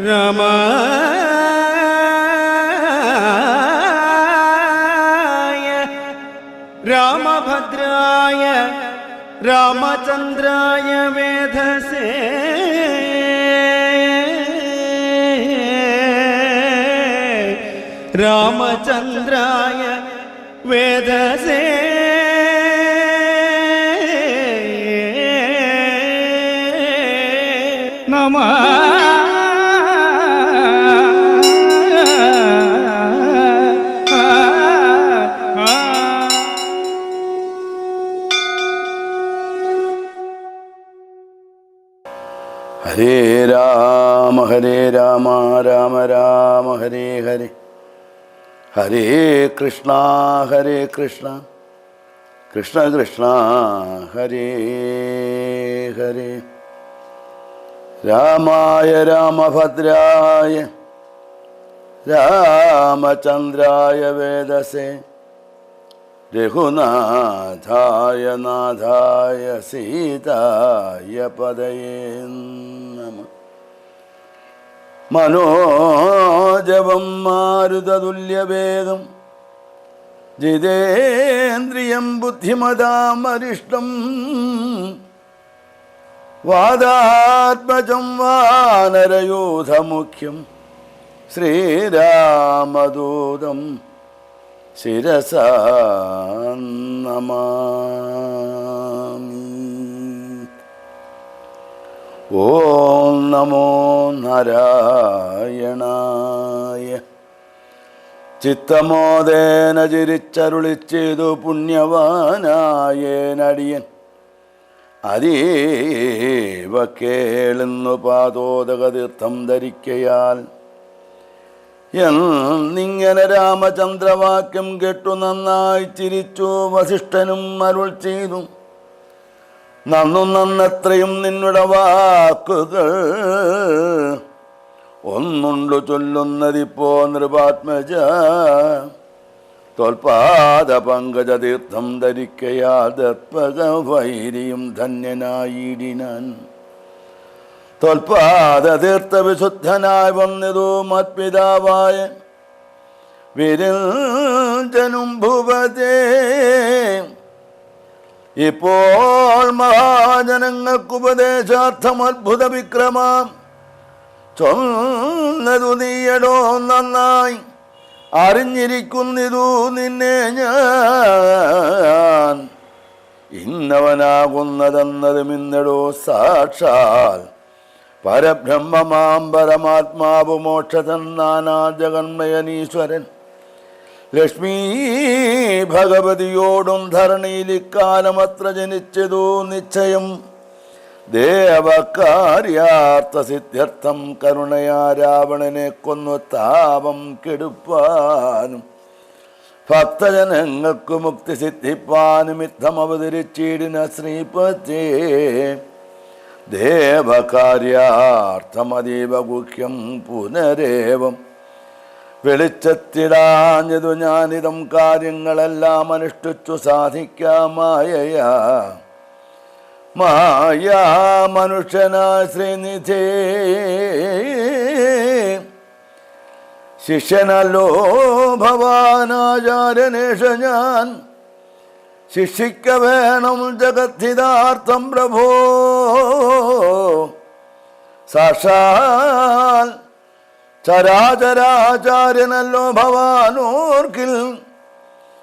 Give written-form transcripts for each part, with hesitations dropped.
രാമായ രാമഭദ്രായ രാമചന്ദ്രായ വേധസേ രാമചന്ദ്രായ വേധസേ നമഃ. ഹരേ രാമ രാമ രാമ ഹരേ ഹരേ, ഹരേ കൃഷ്ണ കൃഷ്ണ കൃഷ്ണ ഹരേ ഹരേ. രാമായ രാമഭദ്രായ രാമചന്ദ്രായ വേദസേ രഘുനാഥായ നാഥായ സീതായ പദയേ നമഃ. മനോജവം മാരുതതുല്യവേഗം ജിതേന്ദ്രിയം ബുദ്ധിമതാം അരിഷ്ടം വാദാത്മജം വാനരയൂഥമുഖ്യം ശ്രീരാമദൂതം ശിരസാ നമാമി. ഓം നമോ നാരായണായ. ചിത്തമോദേന ചിരിച്ചരുളിച്ചെയ്തു പുണ്യവാനായേനടിയൻ അതീവ കേളുന്നു പാദോദകതീർത്ഥം ധരിക്കയാൽ എന്നിങ്ങനെ രാമചന്ദ്രവാക്യം കേട്ടു നന്നായി ചിരിച്ചു വസിഷ്ഠനും അരുൾ ചെയ്തു. നന്നെത്രയും നിന്നുടെ വാക്കുകൾ ഒന്നുണ്ടു ചൊല്ലുന്നതിപ്പോ നൃപാത്മജ. തോൽപാദ പങ്കജതീർത്ഥം ധരിക്കയാൽ ദർപ്പക വൈരിയും ധന്യനായിടിനാൻ. തോൽപാദതീർത്ഥ വിശുദ്ധനായി വന്നിതു മത്പിതാവായ വിരഞ്ജനും ഭുവതേ. ഇപ്പോൾ മഹാജനങ്ങൾക്കുപദേശാർത്ഥം അത്ഭുത വിക്രമം ചൊന്നതു നീയടോ നന്നായി അറിഞ്ഞിരിക്കുന്നിതു നിന്നെ ഞാൻ. ഇന്നവനാകുന്നതെന്നതും ഇന്നടോ സാക്ഷാൽ പരബ്രഹ്മമാം പരമാത്മാവ് മോക്ഷതന്നാനാ ജഗന്മയനീശ്വരൻ ലക്ഷ്മീ ഭഗവതിയോടും ധരണിയിൽ ഇക്കാലമത്ര ജനിച്ചതു നിശ്ചയം. ദേവകാര്യാർത്ഥ സിദ്ധ്യർത്ഥം കരുണയാ രാവണനെ കൊന്നു താപം കെടുപ്പാനും ഭക്തജനങ്ങൾക്ക് മുക്തി സിദ്ധിപ്പാനും യുദ്ധം അവതരിച്ചിടിന ശ്രീപതേ. ദേവകാര്യാർത്ഥമതീവ ഗുഹ്യം പുനരേവം വെളിച്ചത്തിടാഞ്ഞതു ഞാനിതം കാര്യങ്ങളെല്ലാം അനുഷ്ഠിച്ചു സാധിക്കാമായയാ. മായാ മനുഷ്യനായ ശ്രീനിധേ ശിഷ്യനല്ലോ ഭവാനാചാര്യനേഷ ഞാൻ. ശിക്ഷിക്ക വേണം ജഗദ്ധിതാർത്ഥം പ്രഭോ. സാക്ഷാൽ ചരാചരാചാര്യനല്ലോ ഭവാനോർക്കിൽ.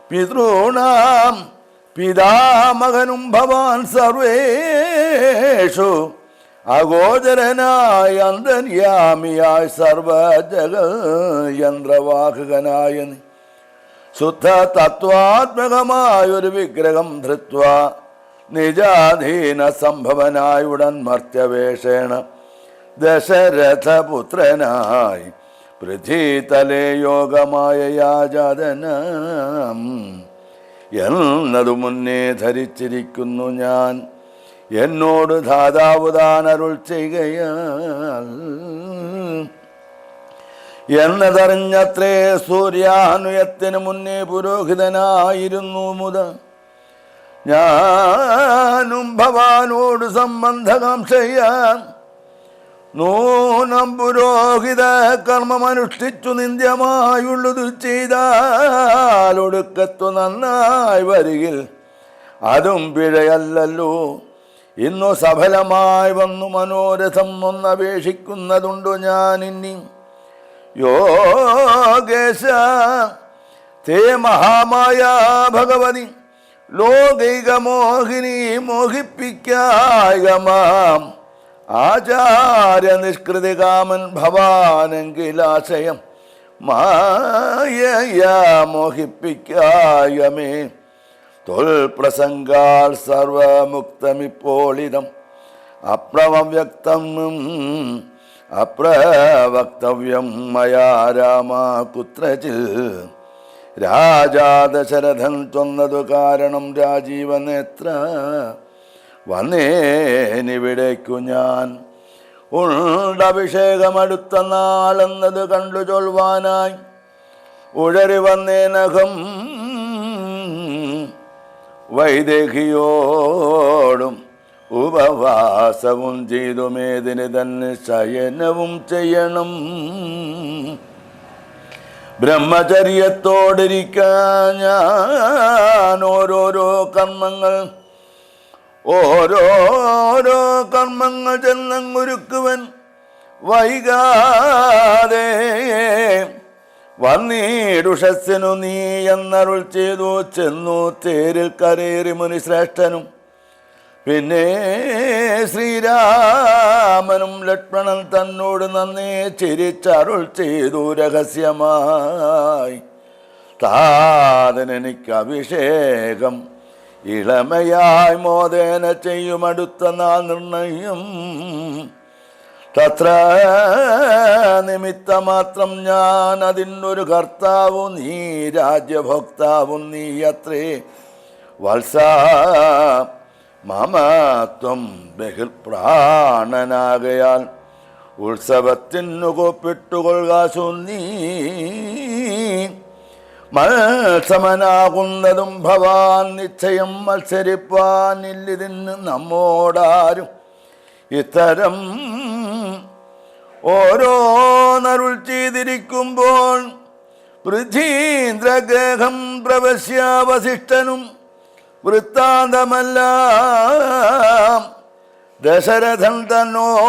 പിതॄണാം പിതാമകനും ഭവാൻ സർവേഷു അഗോചരനായ അന്തര്യാമിയായി സർവജഗയന്ത്രവാഹകനായ നീ ശുദ്ധ തത്വാത്മകമായൊരു വിഗ്രഹം ധൃത്വ നിജാധീന സംഭവനായുടൻ മർത്യവേഷേണ ദശരഥപുത്രനായി പൃഥ്വീതലേ യോഗമായ യാജാതനം എന്നതു മുന്നേ ധരിച്ചിരിക്കുന്നു ഞാൻ. എന്നോട് ധാതാവുതാൻ അരുൾ ചെയ്യുകയാൽ എന്നതറിഞ്ഞത്രേ സൂര്യാനുയത്തിന് മുന്നേ പുരോഹിതനായിരുന്നു മുത. ഞാനും ഭവാനോട് സംബന്ധകാംക്ഷയാൻ നൂനം പുരോഹിത കർമ്മമനുഷ്ഠിച്ചു നിന്ദ്യമായുള്ളതു ചെയ്താൽ ഒടുക്കത്തു നന്നായി വരികിൽ അതും പിഴയല്ലല്ലോ. ഇന്നു സഫലമായി വന്നു മനോരഥം ഒന്നപേക്ഷിക്കുന്നതുണ്ടു ഞാൻ ഇനി. യോഗേശ തേ മഹാമായ ഭഗവതി ലോകൈക മോഹിനി മോഹിപ്പിക്കായകമാം ആചാര്യ നിഷ്കൃതി കാമൻ ഭവാനെങ്കിലാശയം മായയാ മോഹിപ്പിക്കായമേ. തൊൽപ്രസംഗാൽ സർവമുക്തമിപ്പോളിതം അപ്രവക്തവ്യം മയാ രാമ കുത്രചിൽ. രാജാ ദശരഥൻ ചൊന്നതു കാരണം രാജീവനേത്ര വന്നേനിവിടേക്കു ഞാൻ. ഉണ്ടഭിഷേകമടുത്ത നാളെന്നത് കണ്ടു ചൊൽവാനായി ഉഴറി വന്നേനകം വൈദേഹിയോടും ഉപവാസവും ചെയ്തു മേദിനി തന്നെ ശയനവും ചെയ്യണം. ബ്രഹ്മചര്യത്തോടിരിക്കാൻ ഞാൻ ഓരോരോ കർമ്മങ്ങൾ ചെന്നങ്ങൊരുക്കുവൻ വൈകാതെ വന്നീടുഷസ്സിനു നീ എന്നരുൾ ചെയ്തു. ചെന്നു തേരിൽ കരേറി മുനിശ്രേഷ്ഠനും പിന്നെ ശ്രീരാമനും ലക്ഷ്മണൻ തന്നോട് നന്നേ ചിരിച്ചരുൾ ചെയ്തു രഹസ്യമായി. താതനെനിക്ക് അഭിഷേകം ഇളമയായി മോദേന ചെയ്യുമടുത്ത നാൾ നിർണയം. തത്ര നിമിത്തമാത്രം ഞാൻ അതിനൊരു കർത്താവും നീ രാജ്യഭോക്താവും നീ അത്രേ വത്സ. മമത്വം ബഹിർപ്രാണനാകയാൽ ഉത്സവത്തിനു കോപ്പിട്ടുകൊള്ളുകാശു നീ. മത്സമനാകുന്നതും ഭവാൻ നിശ്ചയം മത്സരിപ്പാനില്ലിതിന് നമ്മോടാരും. ഇത്തരം ഓരോന്നരുൾ ചെയ്തിരിക്കുമ്പോൾ പൃഥ്വീന്ദ്രഗ്രഹം പ്രവശ്യ വസിഷ്ഠനും വൃത്താന്തമല്ല ദശരഥൻ തന്നോട്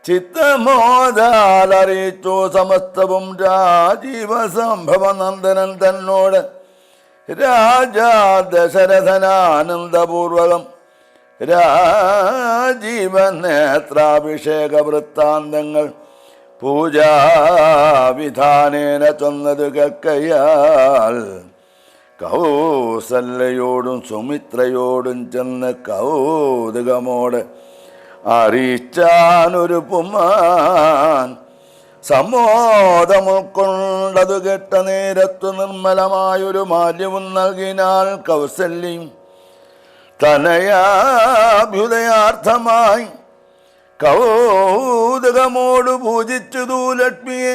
ചിത്തമോദാലറിയിച്ചു സമസ്തവും. രാജീവ സംഭവ നന്ദനൻ തന്നോട് രാജാ ദശരഥനാനന്ദപൂർവകം രാജീവനേത്രാഭിഷേക വൃത്താന്തങ്ങൾ പൂജാവിധാനേന ചൊന്നത് കേൾക്കയാൽ കൗസല്യയോടും സുമിത്രയോടും ചെന്ന് കൗതുകമോട് അറിയിച്ചാനൊരു പുമാൻ. സമ്മോദമുൾക്കൊണ്ടതു കേട്ട നേരത്തു നിർമ്മലമായൊരു മാല്യവും നൽകിനാൽ കൗസല്യം. തനയാഭ്യുദയാർത്ഥമായി കൗതുകമോട് പൂജിച്ചതു ലക്ഷ്മിയെ.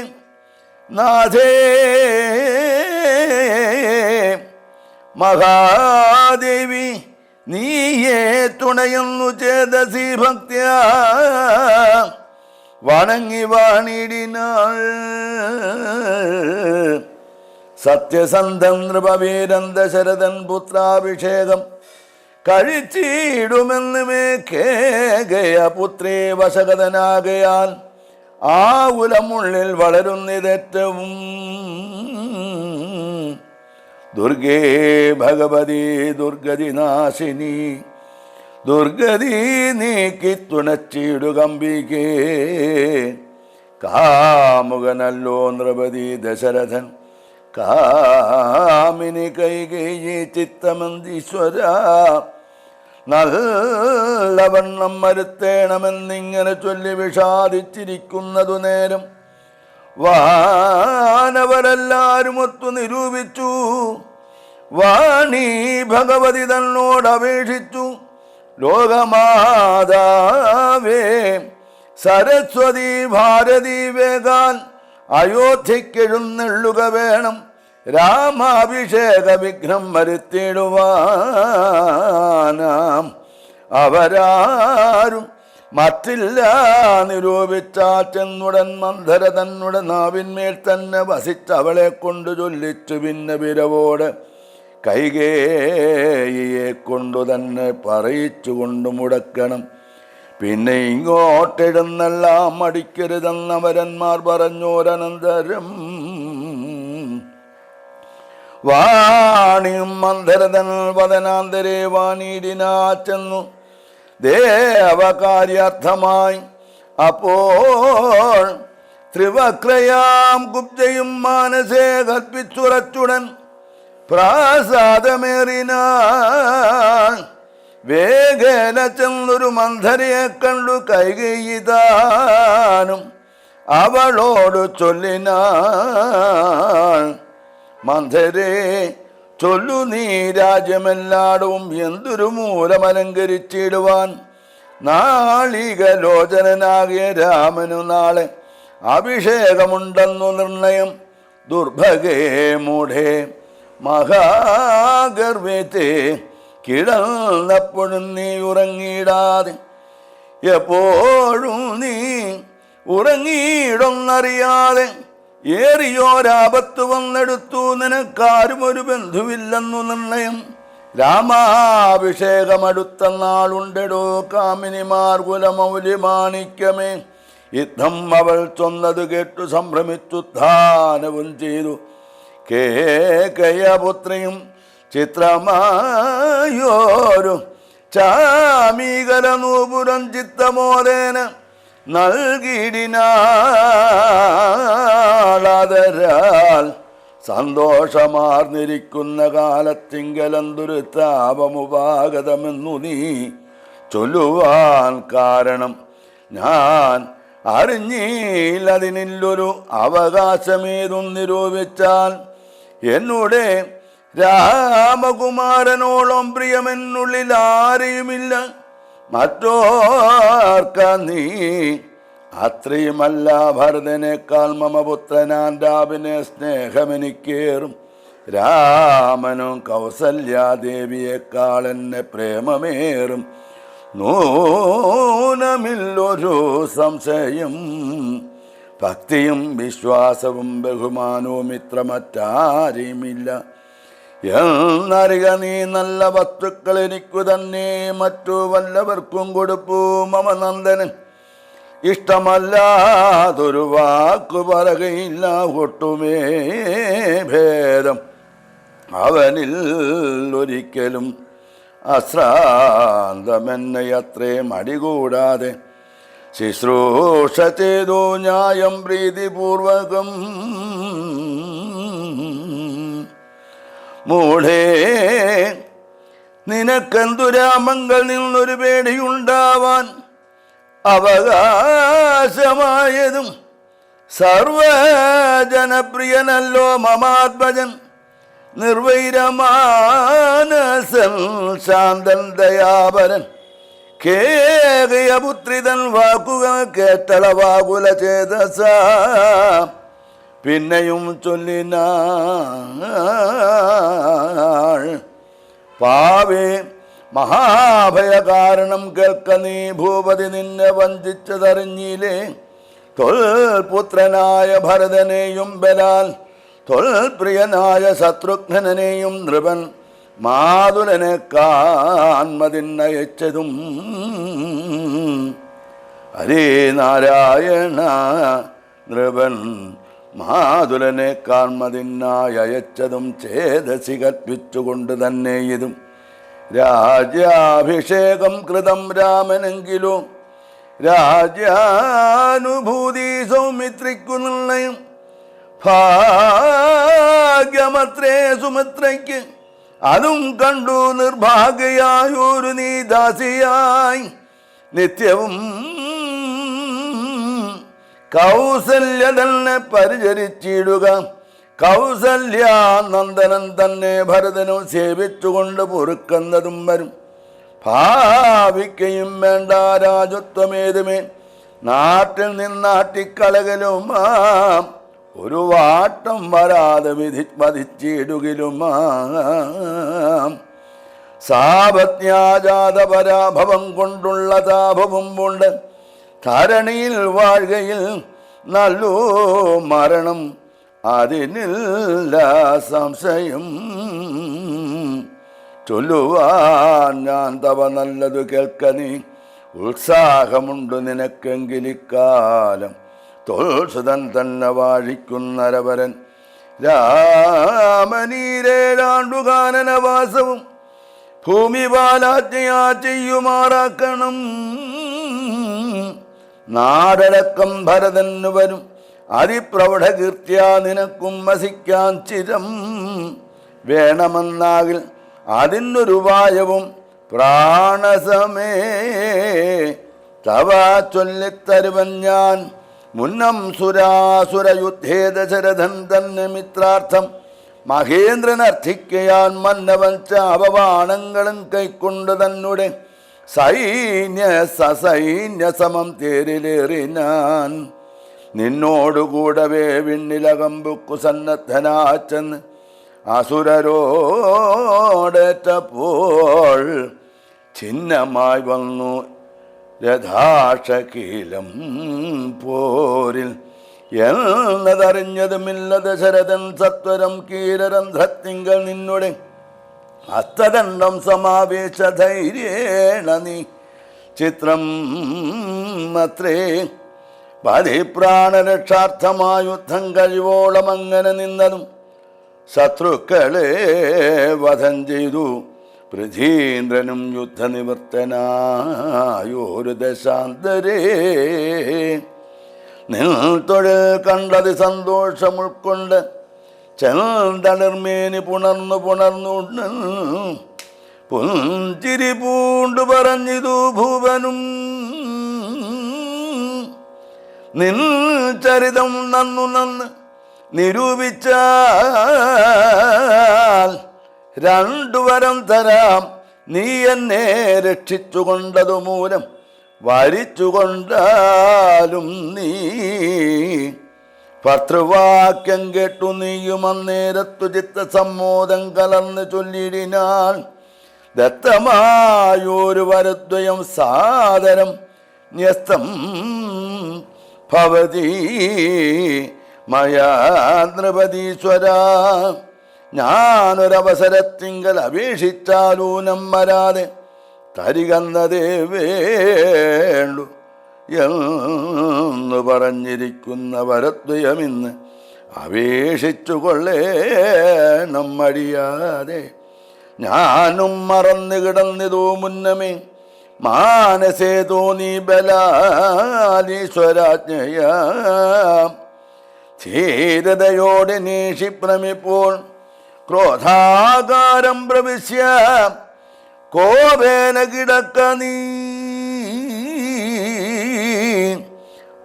നാഥേ മഹാദേവി നീയേ തുണയുന്നു ചേതസി ഭക്ത്യ വണങ്ങി വാണിടിനാൾ. സത്യസന്ധൻ നൃപവീരൻ ദശരഥൻ പുത്രാഭിഷേകം കഴിച്ചിടുമെന്ന് മേ കേകയ പുത്രേ വശഗതനാകയാൽ ആകുലമുള്ളിൽ വളരുന്നിതേറ്റവും. ദുർഗേ ഭഗവതി ദുർഗതിനാശിനി ദുർഗതി നീക്കി തുണച്ചിടുകമ്പികേ. കാമുകനല്ലോ നൃപതി ദശരഥൻ കാമിനി കൈകേയി ചിത്തമന്തീശ്വര. നല്ലവണ്ണം മരുത്തേണമെന്നിങ്ങനെ ചൊല്ലി വിഷാദിച്ചിരിക്കുന്നതു നേരം വാനവരെല്ലാരും ഒത്തു നിരൂപിച്ചു. വാണി ഭഗവതി തന്നോടപേക്ഷിച്ചു. ലോകമാതാവേ സരസ്വതി ഭാരതി വേഗാൻ അയോധ്യക്കെഴുന്നെള്ളുക വേണം. രാമാഭിഷേക വിഘ്നം വരുത്തിടുവാനാം അവരാരും മറ്റില്ല നിരൂപിച്ചാൽ ചെന്നുടൻ മന്ധര തന്നുടെ നാവിന്മേൽ തന്നെ വസിച്ചവളെ കൊണ്ടു ചൊല്ലിച്ചു പിന്നെ വിരവോട് കൈകേയിയെ കൊണ്ടു തന്നെ പറയിച്ചു കൊണ്ടു മുടക്കണം. പിന്നെ ഇങ്ങോട്ടെഴുന്നെല്ലാം മടിക്കരുതെന്നവരന്മാർ പറഞ്ഞോരനന്തരം വാണിയും മന്ധരതൻ വദനാന്തരേ വാണിയിടിനാ ചെന്നു ദേവകാര്യാർത്ഥമായി. അപ്പോൾ ത്രിവക്രയാം കുബ്ജയും മാനസേ കൽപ്പിച്ചുറച്ചുടൻ പ്രാസാദമേറിനാൻ. വേഗേന ചെന്നൊരു മന്ധരയെ കണ്ടു കൈകേയിതാനും അവളോട് ചൊല്ലിനാൻ. മന്ധരേ, ചൊല്ലു നീ രാജ്യമെല്ലാടവും എന്തൊരു മൂലമലങ്കരിച്ചിടുവാൻ. നാളികലോചനാകിയ രാമനു നാളെ അഭിഷേകമുണ്ടെന്നു നിർണയം. ദുർഭഗേ മൂഢേ മഹാഗർവത്തെ കിടന്നപ്പോഴും നീ ഉറങ്ങിയിടാതെ എപ്പോഴും നീ ഉറങ്ങിയിടൊന്നറിയാതെ ഏറിയോരാപത്ത് വന്നെടുത്തു. നിനക്കാരും ഒരു ബന്ധുവില്ലെന്നു നിർണയം. രാമാഭിഷേകമടുത്ത നാളുണ്ടെടോ കാമിനിമാർ കുലമൗലിമാണിക്യമേ. യുദ്ധം അവൾ ചൊന്നത് കേട്ടു സംഭ്രമിച്ചുദ്ധാനവും ചെയ്തു. കേകയപുത്രിയും ചിത്രമായോരു ചാമീകരനൂപുരം ചിത്തമോദേന നൽകിടിനാളാദരാൽ. സന്തോഷമാർന്നിരിക്കുന്ന കാലത്തിങ്കലന്തൊരു താപമുപാഗതമെന്നു നീ ചൊല്ലുവാൻ കാരണം ഞാൻ അറിഞ്ഞില്ലതിനില്ലൊരു അവകാശമേതും നിരൂപിച്ചാൽ. എന്നുടെ രാമകുമാരനോളം പ്രിയമെന്നുള്ളിൽ ആരെയുമില്ല. മറ്റോർക്ക നീ അത്രയുമല്ല ഭരതനേക്കാൾ മമപുത്രനാൻ രാവിനെ സ്നേഹമെനിക്കേറും. രാമനും കൗസല്യാദേവിയേക്കാൾ എന്നെ പ്രേമമേറും. നൂനമില്ലൊരു സംശയം. ഭക്തിയും വിശ്വാസവും ബഹുമാനവും ഇത്ര മറ്റാരെയുമില്ല. എന്നറിക നീ നല്ല വസ്തുക്കൾ എനിക്കു തന്നെ മറ്റു വല്ലവർക്കും കൊടുപ്പൂ. മമ നന്ദന് ഇഷ്ടമല്ലാതൊരു വാക്കു പറയുകയില്ല. ഒട്ടുമേ ഭേദം അവനിൽ ഒരിക്കലും അശ്രാന്തമെന്നെ അത്രേ മടികൂടാതെ ശുശ്രൂഷ ചെയ്തു ന്യായം പ്രീതിപൂർവകം. മൂഢേ, നിനക്കെന്തു രാമങ്ങൾ നിന്നൊരു പേടിയുണ്ടാവാൻ. അവകാശമായതും സർവജനപ്രിയനല്ലോ മമാത്മജൻ. നിർവൈരമാനസൻ ശാന്തൻ ദയാപരൻ. കേകയപുത്രിതൻ വാക്കുകൾ കേട്ടളവാകുല ചേതസ. പിന്നെയും ചൊല്ലിനാൾ. പാവേ, മഹാഭയകാരണം കേൾക്ക നീ. ഭൂപതി നിന്നെ വഞ്ചിച്ചതറിഞ്ഞില്ലേ. തൊൽപുത്രനായ ഭരതനെയും ബലാൽ തൊൽപ്രിയനായ ശത്രുഘ്നനെയും നൃപൻ മാതുലനെ കാൺമതിന്നയച്ചതും. ഹരേ നാരായണ. നൃപൻ മാതുലനെ കാൺമതിനായി അയച്ചതും ചേതസി കൽപ്പിച്ചുകൊണ്ട് തന്നെ ഇതും. രാജ്യാഭിഷേകം കൃതം രാമനെങ്കിലോ രാജ്യാനുഭൂതി സൗമിത്രിക്കു നിർണയം. ഭാഗ്യമത്രേ സുമിത്രയ്ക്ക്. അതും കണ്ടു നിർഭാഗ്യയായൊരു നീ ദാസിയായി നിത്യവും കൗസല്യ തന്നെ പരിചരിച്ചിടുക. കൗസല്യാനന്ദനൻ തന്നെ ഭരതനും സേവിച്ചുകൊണ്ട് പൊറുക്കുന്നതും വരും. ഭാവിക്കയും വേണ്ട രാജത്വമേതുമേ. നാട്ടിൽ നിന്നാട്ടിക്കളകലുമാം. ഒരു വാട്ടം വരാതെ വധിച്ചിടുകിലുമാം. സാപത്യാജാത പരാഭവം കൊണ്ടുള്ള താപവും കൊണ്ട് ധരണിയിൽ വാഴുകയിൽ നല്ലു മരണം അതിനില്ല സംശയം. ചൊല്ലുവാൻ ഞാൻ തവ നല്ലതു കേൾക്ക നീ, ഉത്സാഹമുണ്ട് നിനക്കെങ്കിലിക്കാലം. തോൽസുതൻ തന്നെ വാഴിക്കുന്നരവരൻ രാമനീരേഴാണ്ടുകാനനവാസവും ഭൂമി പാലാജ്ഞയാ ചെയ്യുമാറാക്കണം. നാടടക്കം ഭരതന് വരും അതിപ്രൗഢകീർത്തിയാ നിനക്കും വസിക്കാൻ ചിരം വേണമെന്നാകിൽ അതിനൊരുപായവും പ്രാണസമേ തവ ചൊല്ലിത്തരുവൻ ഞാൻ. മുന്നം സുരാസുരയുദ്ധേ ദശരഥൻ തന്നെ മിത്രാർത്ഥം മഹേന്ദ്രനർത്ഥിക്കയാൻ മന്നവൻ ചാപവാണങ്ങളും കൈക്കൊണ്ട് തന്നെ സൈന്യ സമം തേരിലേറിനാൻ. നിന്നോടുകൂടവേ വിണ്ണിലകമ്പുക്കു സന്നദ്ധനാച്ചെന്ന് അസുരരോടേറ്റപ്പോൾ ഛിന്നമായി വന്നു രഥാക്ഷകീലം പോരിൽ എന്നതറിഞ്ഞതുമില്ല ദശരഥൻ സത്വരം കീരരന്ധ്രത്തിങ്കൽ നിന്നുടെ ഹസ്തദണ്ഡം സമാവേശ ധൈര്യേണ നീ ചിത്രം അത്രേ പതിപ്രാണരക്ഷാർത്ഥമായുദ്ധം കഴിവോളം അങ്ങനെ നിന്നതും ശത്രുക്കളെ വധം ചെയ്തു പൃഥീന്ദ്രനും യുദ്ധനിവൃത്തനായൊരു ദശാന്തരേ. നിൽ തൊഴിൽ കണ്ടത് സന്തോഷം ഉൾക്കൊണ്ട് ചെന്തളിർമേനി പുണർന്നു പുഞ്ചിരി പൂണ്ടു പറഞ്ഞിതു ഭൂവനും. നിൻ ചരിതം നന്ന് നിരൂപിച്ചാൽ രണ്ടു വരം തരാം. നീ എന്നെ രക്ഷിച്ചുകൊണ്ടതു മൂലം വരിച്ചുകൊണ്ടാലും നീ ഭർത്തൃവാക്യം കേട്ടു നീയും അന്നേരത്തു ചിത്തസമ്മോദം കലർന്ന് ചൊല്ലിടിനാൻ. ദത്തമായൊരു വരദ്വയം സാദരം ന്യസ്തം ഭവതി മയാ നൃപതീശ്വര. ഞാനൊരവസരത്തിങ്കൽ അപേക്ഷിച്ചാലൂനം വരാതെ തരികന്നതേ വേണ്ടു എന്ന് പറഞ്ഞിരിക്കുന്ന വരദ്വയമിന്ന് അപേക്ഷിച്ചു കൊള്ളേണം മടിയാതെ. ഞാനും മറന്നു കിടന്നിതോ മുന്നമേ മാനസേ തോന്നി ബലാലീശ്വരാജ്ഞയാ. ധീരതയോടെ നേഷിപ്രമിപ്പോൾ ക്രോധാകാരം പ്രവിശ്യ കോപേന കിടക്ക നീ.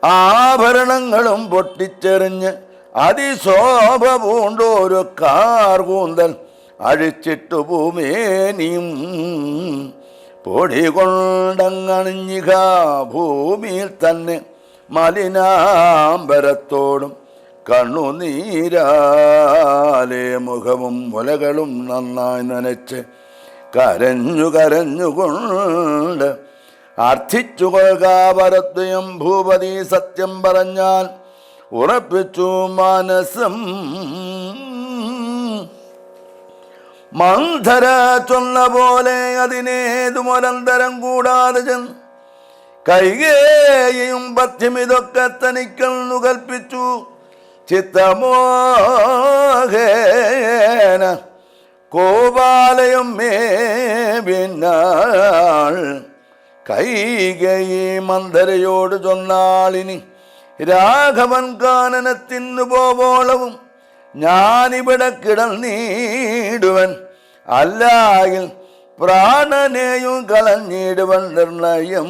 ആഭരണങ്ങളും പൊട്ടിച്ചെറിഞ്ഞ് അതിശോഭ പൂണ്ടോരു കാർകൂന്തൽ അഴിച്ചിട്ടു ഭൂമേനിയും പൊടി കൊണ്ടങ്ങണിഞ്ഞിക ഭൂമിയിൽ തന്നെ മലിനാംബരത്തോടും കണ്ണുനീരാലെ മുഖവും മുലകളും നന്നായി നനച്ച് കരഞ്ഞുകൊണ്ട് അർത്ഥിച്ചു കൊള്ളുക ഭരദ്വയം. ഭൂപതി സത്യം പറഞ്ഞാൽ ഉറപ്പിച്ചു മനസ്സം. മന്ധര ചൊന്ന പോലെ അതിനേതു മൊരന്തരം കൂടാതെ ചെന്ന് കൈകേയും പഥ്യം ഇതൊക്കെ തനിക്കെന്നു കൽപ്പിച്ചു. ചിത്തമോഹേന കോപാലയം മേവിനാൾ. കൈകേയി മന്ധരയോട് ചൊന്നാളിനി രാഘവൻ കാനനത്തിന്നു പോവോളവും ഞാനിവിടെ കിടന്നീടുവൻ. അല്ലായിൽ പ്രാണനെയും കളഞ്ഞിടുവൻ നിർണയം.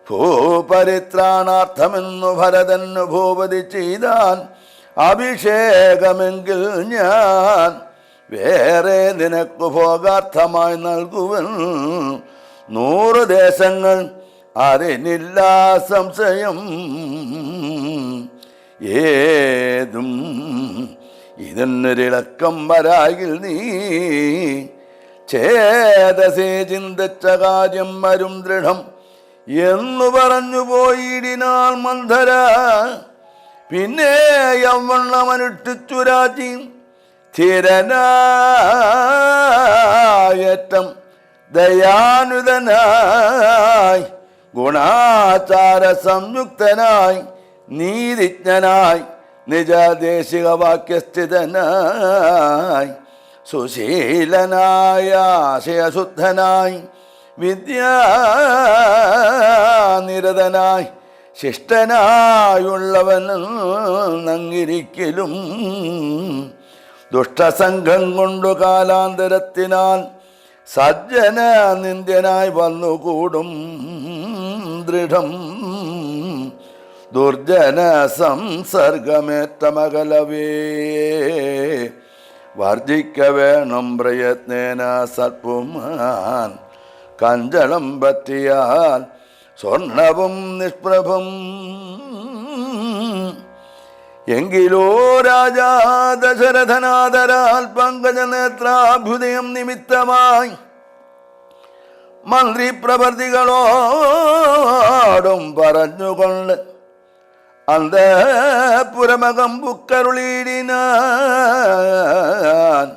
ഭൂപരിത്രാണാർത്ഥമെന്നു ഭരതന്നു ഭൂപതി ചെയ്താൻ അഭിഷേകമെങ്കിൽ ഞാൻ വേറെ നിനക്കു ഭോഗാർത്ഥമായി നൽകുവൻ 100 ദേശങ്ങൾ. അതിനില്ല സംശയം. ഏതും ഇതിനൊരിളക്കം വരാകിൽ നീ ചേതസേ ചിന്തിച്ച കാര്യം വരും ദൃഢം എന്നു പറഞ്ഞു പോയിടിനാൾ മന്ധര. പിന്നെ യവണ്ണമനുഷ്ഠിച്ചു രാജി സ്ഥിരനായേറ്റം ദയാനുതനായി ഗുണാചാര സംയുക്തനായി നീതിജ്ഞനായി നിജദേശിക വാക്യസ്ഥിതനായി സുശീലനായ ആശയശുദ്ധനായി വിദ്യാനിരതനായി ശിഷ്ടനായുള്ളവൻ നങ്ങിരിക്കലും ദുഷ്ടസംഘം കൊണ്ടു കാലാന്തരത്തിനാൽ സജ്ജന നിന്ദ്യനായി വന്നുകൂടും ദൃഢം ദുർജന സംസർഗമേറ്റമകലവേ വർജിക്ക വേണം പ്രയത്നേന സത്പുമാൻ കഞ്ചളം പറ്റിയാൽ സ്വർണവും നിഷ്പ്രഭം. എങ്കിലോ രാജാ ദശരഥനാദരാൽ പങ്കജനേത്രാഭ്യുദയം നിമിത്തമായി മന്ത്രി പ്രവർത്തികളോടും പറഞ്ഞുകൊണ്ട് അന്തഃപുരമകം പുക്കരുളീടിനാൻ.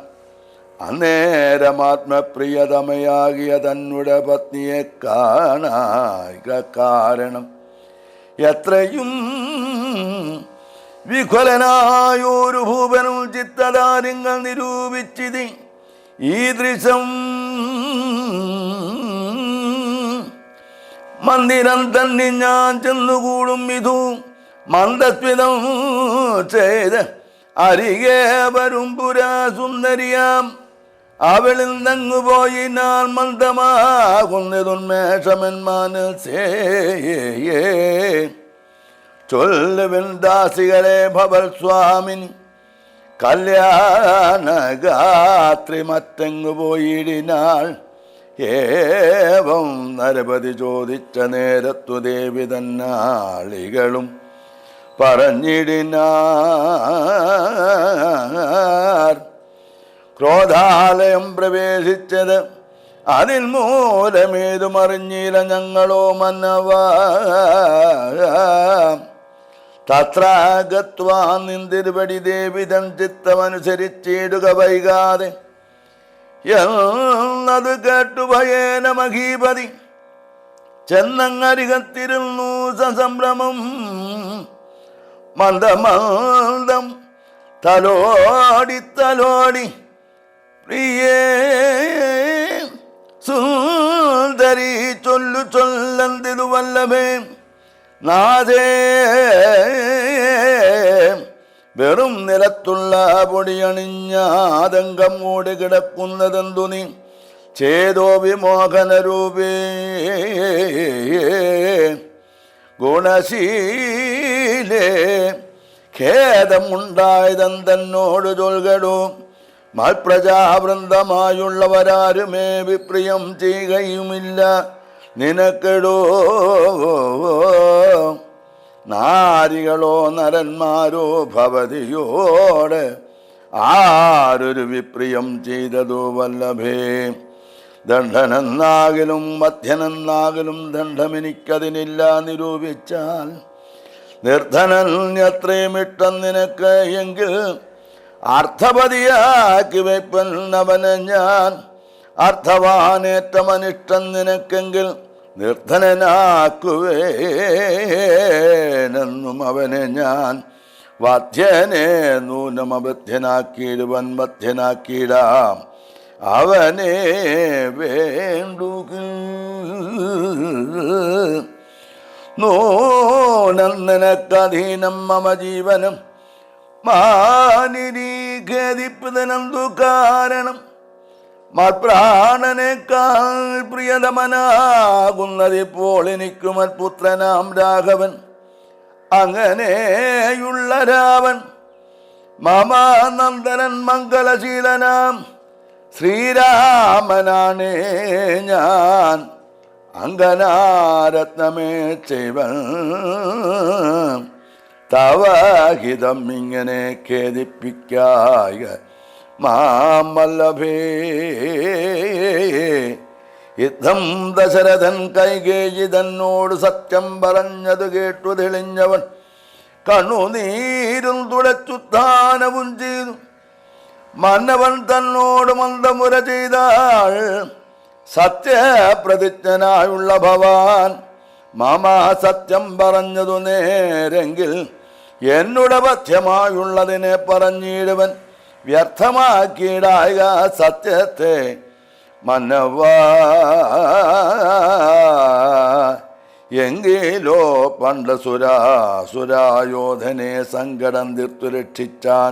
അന്നേരമാത്മപ്രിയതമയാകിയ തന്നുടെ പത്നിയെ കാണായിക കാരണം എത്രയും വിഖലനായൊരു ഭൂപനും ചിത്തധാരിങ്ങൾ നിരൂപിച്ചിതി ഈ ദൃശം. മന്ദിരം തന്നെ ഞാൻ ചെന്നുകൂടും ഇതു മന്ദസ്മിതം ചെയ്ത് അരികെ വരും പുരാ സുന്ദരിയാം അവളിൽ നങ്ങുപോയിനാൽ മന്ദമാകുന്നതുന്മേഷമെന്മാനസേ. ചൊല്ലുവിൻ ദാസികളെ ഭവൽ സ്വാമിനി കല്യാണഗാത്രി മറ്റങ്ങു പോയിടിനാൾ. ഏവം നരപതി ചോദിച്ച നേരത്തു ദേവി തന്നാളികളും പറഞ്ഞിടിനാർ. ക്രോധാലയം പ്രവേശിച്ചത് അതിൽ മൂലമേതുമറിഞ്ഞില്ല ഞങ്ങളോ മന്നവ. തത്രാഗത്വാ നിന്തിരുപടി ദേവി തൻ ചിത്തമനുസരിച്ചിടുക വൈകാതെ എന്നത് കേട്ടു ഭയേന മഹീപതി ചെന്നങ്ങരികത്തിരുന്നു സസംഭ്രമം. മന്ദമന്ദം തലോടി തലോടി പ്രിയേ സുന്ദരി ചൊല്ലു ചൊല്ലന്തിരു വല്ലഭേ നാദേ. വെറും നിലത്തുള്ള പൊടിയണിഞ്ഞാതങ്കം മൂടി കിടക്കുന്നതെന്തു നീ ചേതോ വിമോഹനരൂപേ. ഗുണശീലേ ഖേദമുണ്ടായതെന്തന്നോട് ചൊൽകടോ. മൽപ്രജാവൃന്ദമായുള്ളവരാരുമേ വിപ്രിയം ചെയ്യുകയുമില്ല നിനക്കെടോ. നാരികളോ നരന്മാരോ ഭവതിയോട് ആരൊരു വിപ്രിയം ചെയ്തതോ വല്ലഭേ. ദണ്ഡനെന്നാകിലും മധ്യനെന്നാകിലും ദണ്ഡമെനിക്കതിനില്ല നിരൂപിച്ചാൽ നിർധനൻ എത്രയും ഇഷ്ടം നിനക്ക് എങ്കിൽ അർത്ഥപതിയാക്കി വയ്പ്പൻ അവനെ ഞാൻ. അർത്ഥവാനേറ്റമനിഷ്ടം നിനക്കെങ്കിൽ നിർധനനാക്കുവേനെന്നും അവനെ ഞാൻ. വാദ്യനെ നൂനമബദ്ധ്യനാക്കിയിടുവൻ ബദ്ധ്യനാക്കിയിടാം അവനെ വേണ്ടുകിൽ. നൂനം നിനക്കധീനം മമ ജീവനം മാനിരീഖേദിപ്പുതനന്തു കാരണം. മത്പ്രാണനേക്കാൾ പ്രിയതമനാകുന്നതിപ്പോൾ എനിക്ക് മത്പുത്രനാം രാഘവൻ. അങ്ങനെയുള്ള രാവൻ മമാനന്ദനൻ മംഗളശീലനാം ശ്രീരാമനാണേ ഞാൻ. അങ്കനാരത്നമേ ചെയ്വൻ തവഹിതം ഇങ്ങനെ ഖേദിപ്പിക്കായ മാമല്ലഭേ. യുദ്ധം ദശരഥൻ കൈകേയി തന്നോട് സത്യം പറഞ്ഞത് കേട്ടു തെളിഞ്ഞവൻ കണ്ണുനീരും തുടച്ചുത്ഥാനവും ചെയ്തു. മന്നവൻ തന്നോട് മന്ദമുര ചെയ്താൾ സത്യപ്രതിജ്ഞനായുള്ള ഭവാൻ മാമാ സത്യം പറഞ്ഞതു നേരെങ്കിൽ എന്നുടെ പഥ്യമായുള്ളതിനെ പറഞ്ഞിടുവൻ വ്യർത്ഥമാക്കിയിടായ സത്യത്തെ മന്നവ. എങ്കിലോ പണ്ട് സുരായോധനെ സങ്കടം തീർത്തു രക്ഷിച്ചാൻ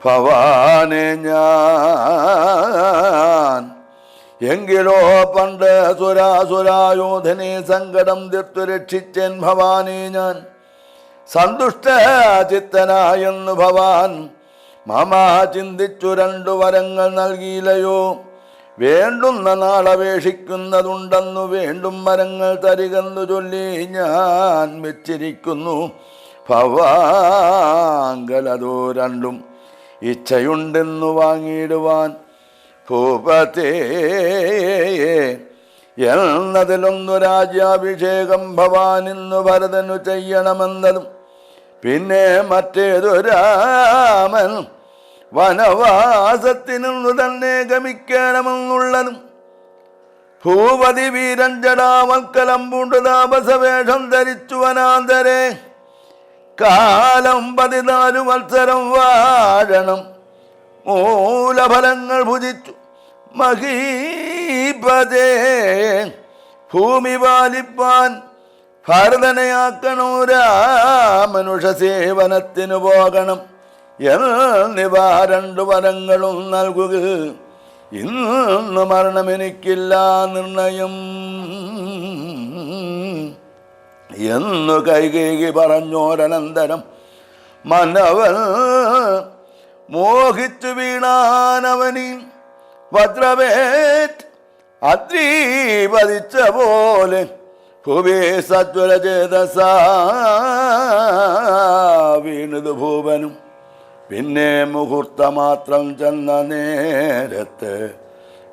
ഭവാനെ ഞാൻ. എങ്കിലോ പണ്ട് സുരായോധനെ സങ്കടം തീർത്തു രക്ഷിച്ചൻ ഭവാനെ ഞാൻ. സന്തുഷ്ട ചിത്തനായെന്ന് ഭവാൻ മാമാ ചിന്തിച്ചു 2 വരങ്ങൾ നൽകിയില്ലയോ. വേണ്ടുന്ന നാളപേക്ഷിക്കുന്നതുണ്ടെന്നു വേണ്ടും വരങ്ങൾ തരികെന്നു ചൊല്ലി ഞാൻ വെച്ചിരിക്കുന്നു. ഭവാങ്കലതോ 2 ഇച്ഛയുണ്ടെന്നു വാങ്ങിയിടുവാൻ ഭൂപതേ. എന്നതിലൊന്നു രാജ്യാഭിഷേകം ഭവാൻ ഇന്നു ഭരതനു ചെയ്യണമെന്നതും പിന്നെ മറ്റേതു രാമൻ വനവാസത്തിനു തന്നെ ഗമിക്കണമെന്നുള്ളതും. ഭൂപതി വീരൻ ജടാമൽക്കലം പൂണ്ടു താപസവേഷം ധരിച്ചു വനാന്തരെ കാലം 14 വത്സരം വാഴണം. മൂലഫലങ്ങൾ ഭുജിച്ചു മഹീപതേ. ഭൂമി പാലിപ്പാൻ ഭരതനെയാക്കണോ രാമനുഷ സേവനത്തിനു പോകണം എന്നിവ 2 വരങ്ങളും നൽകുക. ഇന്ന് മരണമെനിക്കില്ല നിർണയം എന്നു കൈകേയി പറഞ്ഞോരനന്തരം മനവൻ മോഹിച്ചു വീണാനവനി വജ്രവേറ്റ് അദ്രീപതിച്ച പോലെ ഭുവേ സജ്വരചേതസ വീണത് ഭൂവനും. പിന്നെ മുഹൂർത്തമാത്രം ചെന്ന നേരത്ത്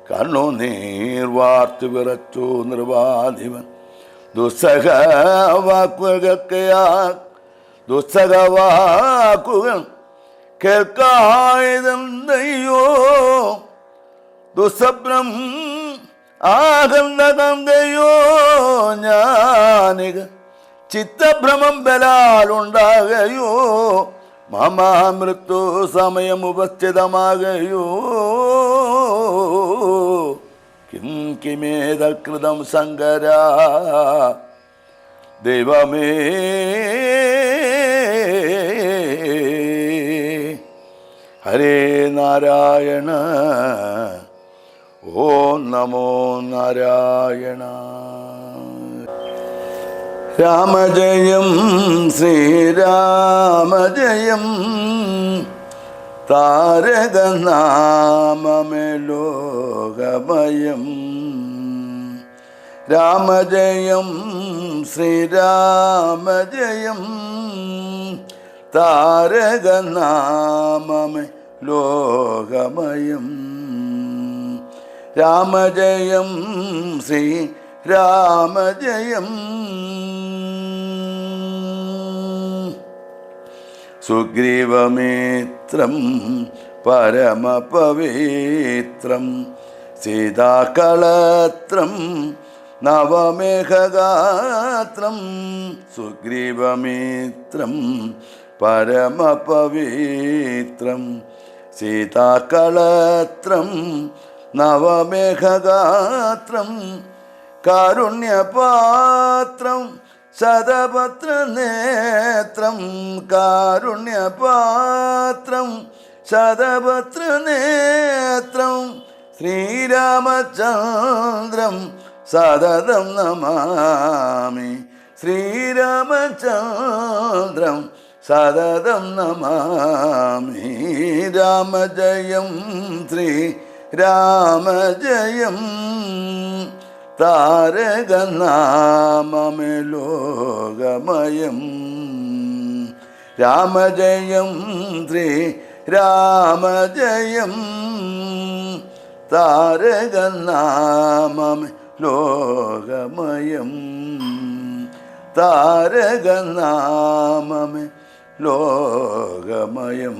കണ്ണുനീർ വാർത്തു വിറച്ചു നിർവാധിവൻ. ദുസ്സഹവാക്കുകൾ കേൾക്കായതെന്തയ്യോ. ദുസ്വപ്നം ആകന്ന കങ്കയോ ഞാനിക ചിത്തഭ്രമം ബലാലുണ്ടാകയോ. മമാ മൃത്യു സമയം ഉപസ്ഥിതമാകയോ. കിം കിമേതകൃതം ശങ്കര ദൈവമേ. ഹരേ നാരായണ ഓം നമോ നാരായണ. രാമജയം ശ്രീരാമജയം താരകനാമമേ ലോകമയം. രാമജയം ശ്രീരാമജയം താരകനാമമേ ലോകമയം. രാമജയം ശ്രീ രാമജയം. സുഗ്രീവമിത്രം പരമപവിത്രം സീതാകളത്രം നവമേഘഗാത്രം. സുഗ്രീവമിത്രം പരമപവിത്രം സീതാകളത്രം നവമേഘഗാത്രം. കാരുണ്യപാത്രം ശതപത്രനേത്രം. കാരുണ്യപാത്രം ശതപത്രനേത്രം. ശ്രീരാമചന്ദ്രം സതതം നമാമി. ശ്രീരാമചന്ദ്രം സതതം നമാമി. രാമജയം ശ്രീ രാമജയം താരകനാമമേ ലോകമയം. രാമജയം ശ്രീ രാമജയം താരകനാമമേ ലോകമയം താരകനാമമേ ലോകമയം